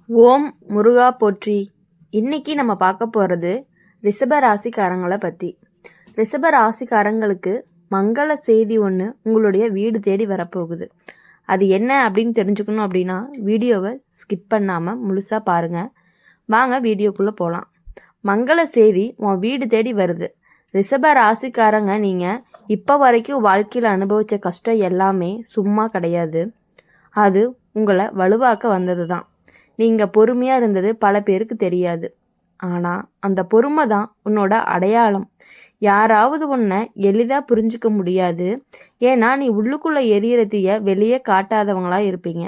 ஓம் முருகா போற்றி. இன்னைக்கு நம்ம பார்க்க போகிறது ரிஷப ராசிக்காரங்களை பற்றி. ரிஷப ராசிக்காரங்களுக்கு மங்கள செய்தி ஒன்று உங்களுடைய வீடு தேடி வரப்போகுது. அது என்ன அப்படின்னு தெரிஞ்சுக்கணும் அப்படின்னா வீடியோவை ஸ்கிப் பண்ணாமல் முழுசாக பாருங்கள். வாங்க வீடியோக்குள்ளே போகலாம். மங்கள செய்தி உன் வீடு தேடி வருது. ரிஷப ராசிக்காரங்க, நீங்கள் இப்போ வரைக்கும் வாழ்க்கையில் அனுபவித்த கஷ்டம் எல்லாமே சும்மா கிடையாது. அது உங்களை வலுவாக்க வந்தது தான். நீங்கள் பொறுமையாக இருந்தது பல பேருக்கு தெரியாது. ஆனால் அந்த பொறுமை தான் உன்னோட அடையாளம். யாராவது உன்னை எளிதாக புரிஞ்சிக்க முடியாது. ஏன்னா நீ உள்ளுக்குள்ளே எரியிற தீய வெளியே காட்டாதவங்களா இருப்பீங்க.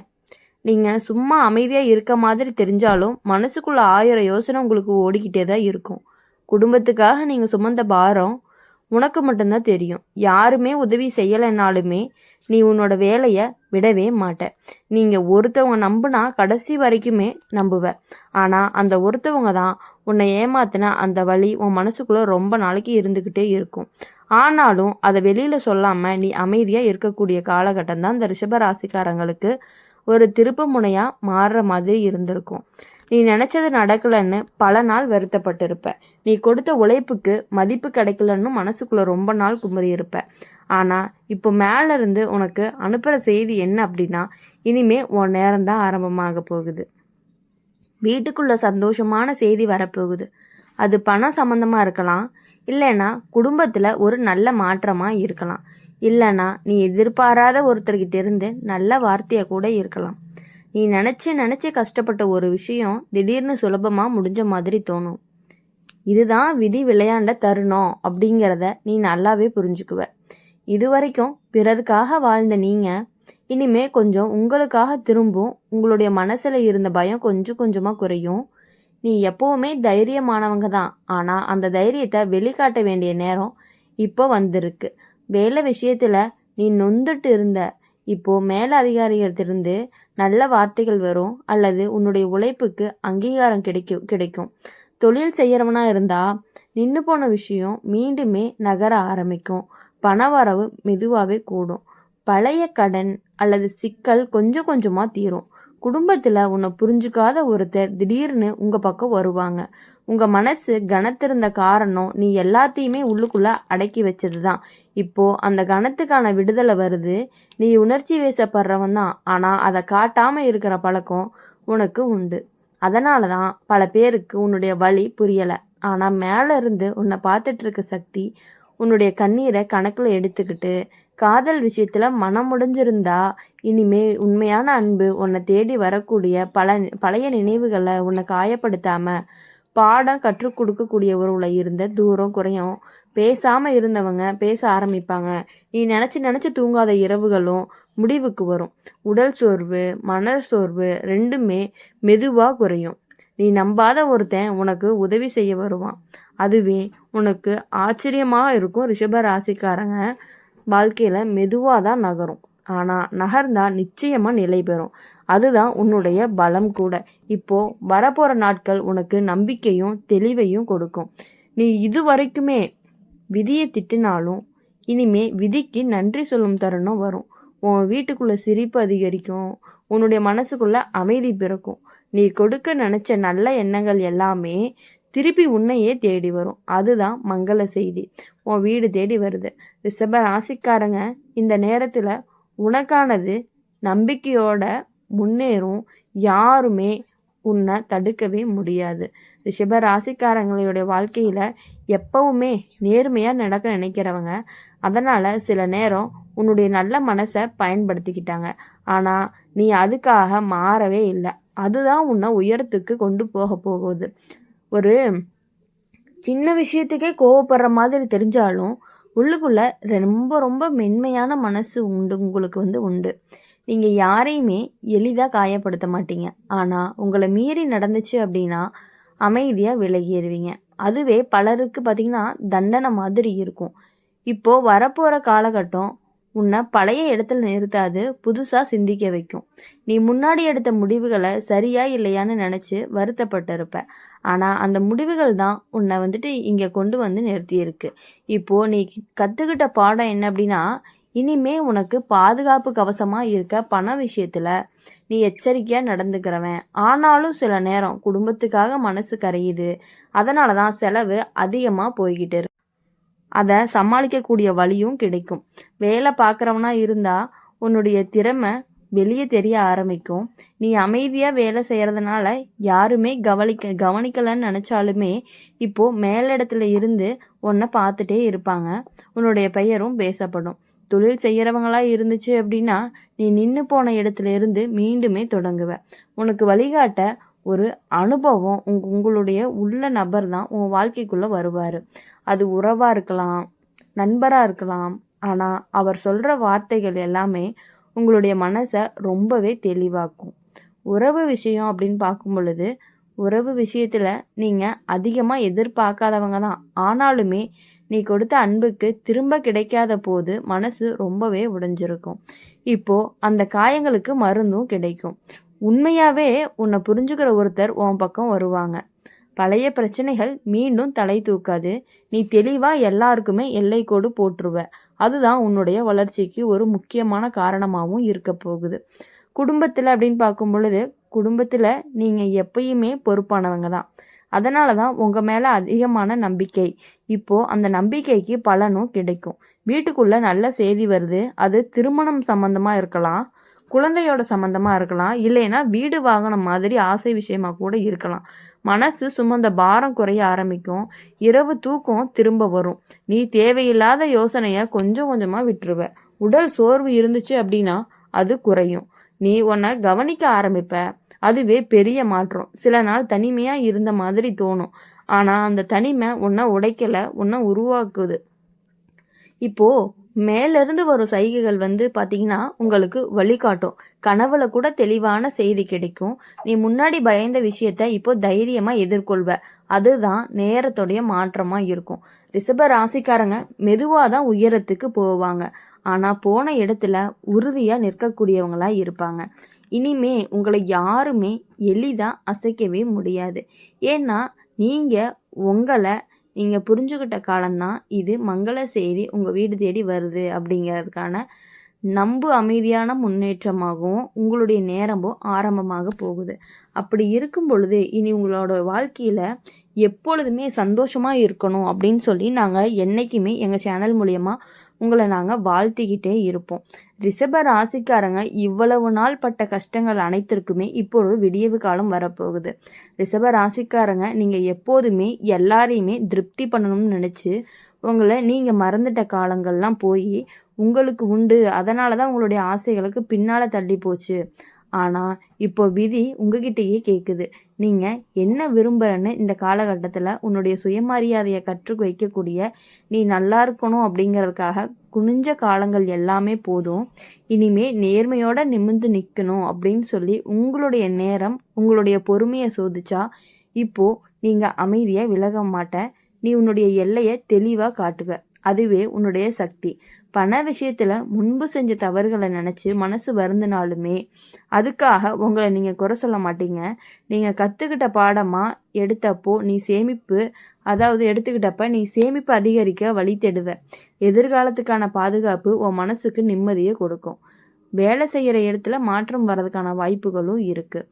நீங்கள் சும்மா அமைதியாக இருக்க மாதிரி தெரிஞ்சாலும் மனசுக்குள்ளே 1000 யோசனை உங்களுக்கு ஓடிக்கிட்டே தான் இருக்கும். குடும்பத்துக்காக நீங்கள் சுமந்த பாரம் உனக்கு மட்டும்தான் தெரியும். யாருமே உதவி செய்யலைன்னாலுமே நீ உன்னோட வேலையை விடவே மாட்ட. நீங்கள் ஒருத்தவங்க நம்புனா கடைசி வரைக்குமே நம்புவ. ஆனால் அந்த ஒருத்தவங்க தான் உன்னை ஏமாத்தின அந்த வலி உன் மனசுக்குள்ளே ரொம்ப நாளைக்கு இருந்துக்கிட்டே இருக்கும். ஆனாலும் அதை வெளியில் சொல்லாமல் நீ அமைதியாக இருக்கக்கூடிய காலகட்டம் தான் இந்த ரிஷபராசிக்காரங்களுக்கு ஒரு திருப்பு முனையாக மாறுற மாதிரி இருந்திருக்கும். நீ நினச்சது நடக்கலைன்னு பல நாள் வருத்தப்பட்டிருப்ப. நீ கொடுத்த உழைப்புக்கு மதிப்பு கிடைக்கலன்னு மனசுக்குள்ளே ரொம்ப நாள் குமரி இருப்ப. ஆனால் இப்போ மேலேருந்து உனக்கு அனுப்புகிற செய்தி என்ன அப்படின்னா, இனிமே உன் நேரம்தான் ஆரம்பமாக போகுது. வீட்டுக்குள்ளே சந்தோஷமான செய்தி வரப்போகுது. அது பணம் சம்மந்தமாக இருக்கலாம், இல்லைன்னா குடும்பத்தில் ஒரு நல்ல மாற்றமாக இருக்கலாம், இல்லைன்னா நீ எதிர்பாராத ஒருத்தர்கிட்ட இருந்து நல்ல வார்த்தையாக கூட இருக்கலாம். நீ நினச்சி கஷ்டப்பட்ட ஒரு விஷயம் திடீர்னு சுலபமாக முடிஞ்ச மாதிரி தோணும். இதுதான் விதி விளையாண்ட தருணம் அப்படிங்கிறத நீ நல்லாவே புரிஞ்சுக்குவ. இது வரைக்கும் பிறருக்காக வாழ்ந்த நீங்கள் இனிமே கொஞ்சம் உங்களுக்காக திரும்பும். உங்களுடைய மனசில் இருந்த பயம் கொஞ்சம் கொஞ்சமாக குறையும். நீ எப்போவுமே தைரியமானவங்க தான், ஆனால் அந்த தைரியத்தை வெளிக்காட்ட வேண்டிய நேரம் இப்போ வந்திருக்கு. வேலை விஷயத்தில் நீ நொந்துட்டு இருந்த, இப்போது மேல அதிகாரிகளிருந்து நல்ல வார்த்தைகள் வரும், அல்லது உன்னுடைய உழைப்புக்கு அங்கீகாரம் கிடைக்கும். தொழில் செய்கிறவனா இருந்தால் நின்று போன விஷயம் மீண்டுமே நகர ஆரம்பிக்கும். பணவரவு மெதுவாகவே கூடும். பழைய கடன் அல்லது சிக்கல் கொஞ்சம் கொஞ்சமாக தீரும். குடும்பத்தில் உன்னை புரிஞ்சுக்காத ஒருத்தர் திடீர்னு உங்கள் பக்கம் வருவாங்க. உங்கள் மனசு கனத்திருந்த காரணம் நீ எல்லாத்தையுமே உள்ளுக்குள்ளே அடக்கி வச்சது தான். இப்போது அந்த கனத்துக்கான விடுதலை வருது. நீ உணர்ச்சி வேசப்படுறவன் தான், ஆனால் அதை காட்டாமல் இருக்கிற பழக்கம் உனக்கு உண்டு. அதனால தான் பல பேருக்கு உன்னுடைய வழி புரியலை. ஆனால் மேலே இருந்து உன்னை பார்த்துட்டு இருக்க சக்தி உன்னுடைய கண்ணீரை கணக்கில் எடுத்துக்கிட்டு, காதல் விஷயத்தில் மனம் முடிஞ்சிருந்தா இனிமே உண்மையான அன்பு உன்னை தேடி வரக்கூடிய பழைய நினைவுகளை உன்னை காயப்படுத்தாமல் பாடம் கற்றுக் கொடுக்கக்கூடிய ஒருவளை இருந்த தூரம் குறையும். பேசாமல் இருந்தவங்க பேச ஆரம்பிப்பாங்க. நீ நினச்சி தூங்காத இரவுகளும் முடிவுக்கு வரும். உடல் சோர்வு, மன சோர்வு ரெண்டுமே மெதுவாக குறையும். நீ நம்பாத ஒருத்தன் உனக்கு உதவி செய்ய வருவான். அதுவே உனக்கு ஆச்சரியமாக இருக்கும். ரிஷப ராசிக்காரங்க வாழ்க்கையில் மெதுவாக தான் நகரும், ஆனால் நகர்ந்தால் நிச்சயமாக நிலை பெறும். அதுதான் உன்னுடைய பலம் கூட. இப்போது வரப்போகிற நாட்கள் உனக்கு நம்பிக்கையும் தெளிவையும் கொடுக்கும். நீ இது வரைக்குமே விதியை திட்டினாலும் இனிமே விதிக்கு நன்றி சொல்லும் தருணம் வரும். உன் வீட்டுக்குள்ளே சிரிப்பு அதிகரிக்கும். உன்னுடைய மனசுக்குள்ளே அமைதி பிறக்கும். நீ கொடுக்க நினச்ச நல்ல எண்ணங்கள் எல்லாமே திருப்பி உன்னையே தேடி வரும். அதுதான் மங்கள செய்தி உன் வீடு தேடி வருது. ரிஷப ராசிக்காரங்க, இந்த நேரத்தில் உனக்கானது நம்பிக்கையோட முன்னேறும். யாருமே உன்னை தடுக்கவே முடியாது. ரிஷப ராசிக்காரங்களுடைய வாழ்க்கையில் எப்பவுமே நேர்மையாக நடக்க நினைக்கிறவங்க. அதனால் சில நேரம் உன்னுடைய நல்ல மனசை பயன்படுத்திக்கிட்டாங்க. ஆனால் நீ அதுக்காக மாறவே இல்லை. அதுதான் உன்னை உயரத்துக்கு கொண்டு போகுது. ஒரு சின்ன விஷயத்துக்கே கோவப்படுற மாதிரி தெரிஞ்சாலும் உள்ளுக்குள்ளே ரொம்ப ரொம்ப மென்மையான மனசு உங்களுக்கு உண்டு. நீங்கள் யாரையுமே எளிதாக காயப்படுத்த மாட்டீங்க. ஆனால் உங்களை மீறி நடந்துச்சு அப்படின்னா அமைதியாக விலகிடுவீங்க. அதுவே பலருக்கு பார்த்திங்கன்னா தண்டனை மாதிரி இருக்கும். இப்போது வரப்போகிற காலகட்டம் உன்னை பழைய இடத்துல நிறுத்தாது, புதுசாக சிந்திக்க வைக்கும். நீ முன்னாடி எடுத்த முடிவுகளை சரியா இல்லையான்னு நினச்சி வருத்தப்பட்டிருப்ப. ஆனால் அந்த முடிவுகள் தான் உன்னை இங்கே கொண்டு வந்து நிறுத்தியிருக்கு. இப்போது நீ கற்றுக்கிட்ட பாடம் என்ன அப்படின்னா, இனிமே உனக்கு பாதுகாப்பு கவசமாக இருக்க பண விஷயத்தில் நீ எச்சரிக்கையாக நடந்துக்கிறவன். ஆனாலும் சில நேரம் குடும்பத்துக்காக மனசு கரையுது. அதனால தான் செலவு அதிகமாக போய்கிட்டு இருக்கு. அதை சமாளிக்கக்கூடிய வழியும் கிடைக்கும். வேலை பார்க்குறவனா இருந்தால் உன்னுடைய திறமை வெளியே தெரிய ஆரம்பிக்கும். நீ அமைதியாக வேலை செய்கிறதுனால யாருமே கவனிக்கலைன்னு நினச்சாலுமே இப்போது மேலிடத்துல இருந்து உன்னை பார்த்துட்டே இருப்பாங்க. உன்னுடைய பெயரும் பேசப்படும். தொழில் செய்கிறவங்களா இருந்துச்சு அப்படின்னா நீ நின்று போன இடத்துல இருந்து மீண்டுமே தொடங்குவ. உனக்கு வழிகாட்ட ஒரு அனுபவம் உங்களுடைய உள்ள நபர் தான் உன் வாழ்க்கைக்குள்ளே வருவார். அது உறவாக இருக்கலாம், நண்பராக இருக்கலாம். ஆனால் அவர் சொல்கிற வார்த்தைகள் எல்லாமே உங்களுடைய மனசை ரொம்பவே தெளிவாக்கும். உறவு விஷயம் அப்படின்னு பார்க்கும் பொழுது உறவு விஷயத்தில் நீங்கள் அதிகமாக எதிர்பார்க்காதவங்க தான். ஆனாலுமே நீ கொடுத்த அன்புக்கு திரும்ப கிடைக்காத போது மனசு ரொம்பவே உடைஞ்சிருக்கும். இப்போது அந்த காயங்களுக்கு மருந்தும் கிடைக்கும். உண்மையாகவே உன்னை புரிஞ்சுக்கிற ஒருத்தர் உன் பக்கம் வருவாங்க. பழைய பிரச்சனைகள் மீண்டும் தலை தூக்காது. நீ தெளிவாக எல்லாருக்குமே எல்லை கோடு போட்டுருவ. அதுதான் உன்னுடைய வளர்ச்சிக்கு ஒரு முக்கியமான காரணமாகவும் இருக்க போகுது. குடும்பத்தில் அப்படின்னு பார்க்கும் பொழுது குடும்பத்தில் நீங்கள் எப்பயுமே பொறுப்பானவங்க தான். அதனால தான் உங்கள் மேலே அதிகமான நம்பிக்கை. இப்போது அந்த நம்பிக்கைக்கு பலனும் கிடைக்கும். வீட்டுக்குள்ளே நல்ல செய்தி வருது. அது திருமணம் சம்மந்தமாக இருக்கலாம், குழந்தையோட சம்மந்தமாக இருக்கலாம், இல்லைன்னா வீடு வாகனம் மாதிரி ஆசை விஷயமா கூட இருக்கலாம். மனசு சுமந்த பாரம் குறைய ஆரம்பிக்கும். இரவு தூக்கம் திரும்ப வரும். நீ தேவையில்லாத யோசனையை கொஞ்சம் கொஞ்சமாக விட்டுருவ. உடல் சோர்வு இருந்துச்சு அப்படின்னா அது குறையும். நீ உன்னை கவனிக்க ஆரம்பிப்ப. அதுவே பெரிய மாற்றம். சில நாள் தனிமையாக இருந்த மாதிரி தோணும். ஆனால் அந்த தனிமை உன்னை உடைக்கலை, உன்னை உருவாக்குது. இப்போது மேலேருந்து வரும் சைகைகள் பார்த்தீங்கன்னா உங்களுக்கு வழிகாட்டும். கனவுல கூட தெளிவான செய்தி கிடைக்கும். நீ முன்னாடி பயந்த விஷயத்த இப்போ தைரியமாக எதிர்கொள்வ. அதுதான் நேரத்துடைய மாற்றமாக இருக்கும். ரிஷப ராசிக்காரங்க மெதுவாக தான் உயரத்துக்கு போவாங்க. ஆனால் போன இடத்துல உறுதியாக நிற்கக்கூடியவங்களா இருப்பாங்க. இனிமே உங்களை யாருமே எளிதாக அசைக்கவே முடியாது. ஏன்னா நீங்கள் உங்களை நீங்கள் புரிஞ்சுக்கிட்ட காலம்தான் இது. மங்கள செய்தி உங்கள் வீடு தேடி வருது அப்படிங்கிறதுக்கான அமைதியான முன்னேற்றமாகவும் உங்களுடைய நேரமும் ஆரம்பமாக போகுது. அப்படி இருக்கும் பொழுது இனி உங்களோட வாழ்க்கையில் எப்பொழுதுமே சந்தோஷமாக இருக்கணும் அப்படின்னு சொல்லி நாங்கள் என்றைக்குமே எங்கள் சேனல் மூலயமா உங்களை நாங்கள் வாழ்த்திக்கிட்டே இருப்போம். ரிஷப ராசிக்காரங்க இவ்வளவு நாள் பட்ட கஷ்டங்கள் அனைத்திற்குமே இப்போ ஒரு விடியவு காலம் வரப்போகுது. ரிஷப ராசிக்காரங்க நீங்கள் எப்போதுமே எல்லாரையுமே திருப்தி பண்ணணும்னு நினச்சி உங்களை நீங்கள் மறந்துட்ட காலங்கள்லாம் போய் உங்களுக்கு உண்டு. அதனால தான் உங்களுடைய ஆசைகளுக்கு பின்னால் தள்ளி போச்சு. ஆனால் இப்போ விதி உங்ககிட்டயே கேட்குது. நீங்கள் என்ன விரும்புகிறன்னு இந்த காலகட்டத்தில் உன்னுடைய சுயமரியாதையை கற்று வைக்கக்கூடிய நீ நல்லா இருக்கணும் அப்படிங்கிறதுக்காக குனிஞ்ச காலங்கள் எல்லாமே போதும். இனிமே நேர்மையோட நிமிர்ந்து நிற்கணும் அப்படின்னு சொல்லி உங்களுடைய நேரம் உங்களுடைய பொறுமையை சோதிச்சா இப்போது நீங்கள் அமைதியாக விலக மாட்ட. நீ உன்னுடைய எல்லையை தெளிவாக காட்டுவ. அதுவே உன்னுடைய சக்தி. பண விஷயத்தில் முன்பு செஞ்ச தவறுகளை நினச்சி மனசு வருந்தினாலுமே அதுக்காக உங்களை நீங்கள் குறை சொல்ல மாட்டீங்க. நீங்கள் கற்றுக்கிட்ட பாடமாக எடுத்துக்கிட்டப்ப நீ சேமிப்பு அதிகரிக்க வழி தேடுவ. எதிர்காலத்துக்கான பாதுகாப்பு உன் மனசுக்கு நிம்மதியை கொடுக்கும். வேலை செய்கிற இடத்துல மாற்றம் வர்றதுக்கான வாய்ப்புகளும் இருக்குது.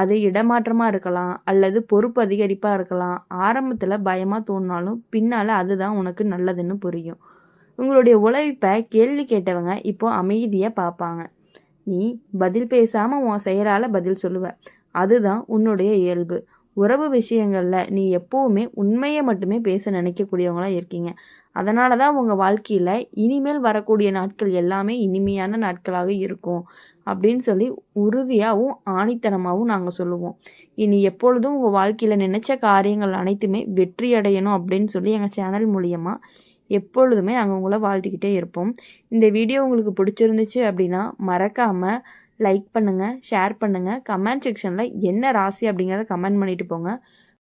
அது இடமாற்றமாக இருக்கலாம் அல்லது பொறுப்பு அதிகரிப்பாக இருக்கலாம். ஆரம்பத்தில் பயமாக தோணினாலும் பின்னால் அதுதான் உனக்கு நல்லதுன்னு புரியும். உங்களுடைய உழைப்பை கேள்வி கேட்டவங்க இப்போ அமைதியாக பார்ப்பாங்க. நீ பதில் பேசாமல் உன் செயலால் பதில் சொல்லுவ. அதுதான் உன்னுடைய இயல்பு. உறவு விஷயங்களில் நீ எப்போவுமே உண்மையை மட்டுமே பேச நினைக்கக்கூடியவங்களாக இருக்கீங்க. அதனால தான் உங்கள் வாழ்க்கையில் இனிமேல் வரக்கூடிய நாட்கள் எல்லாமே இனிமையான நாட்களாக இருக்கும் அப்படின்னு சொல்லி உறுதியாகவும் ஆணித்தனமாகவும் நாங்கள் சொல்லுவோம். இனி எப்பொழுதும் உங்கள் வாழ்க்கையில் நினச்ச காரியங்கள் அனைத்துமே வெற்றி அடையணும் அப்படின்னு சொல்லி எங்கள் சேனல் மூலியமாக எப்பொழுதுமே நாங்கள் உங்களை வாழ்த்திக்கிட்டே இருப்போம். இந்த வீடியோ உங்களுக்கு பிடிச்சிருந்துச்சு அப்படின்னா மறக்காமல் லைக் பண்ணுங்கள், ஷேர் பண்ணுங்கள், கமெண்ட் செக்ஷனில் என்ன ராசி அப்படிங்கிறத கமெண்ட் பண்ணிட்டு போங்க.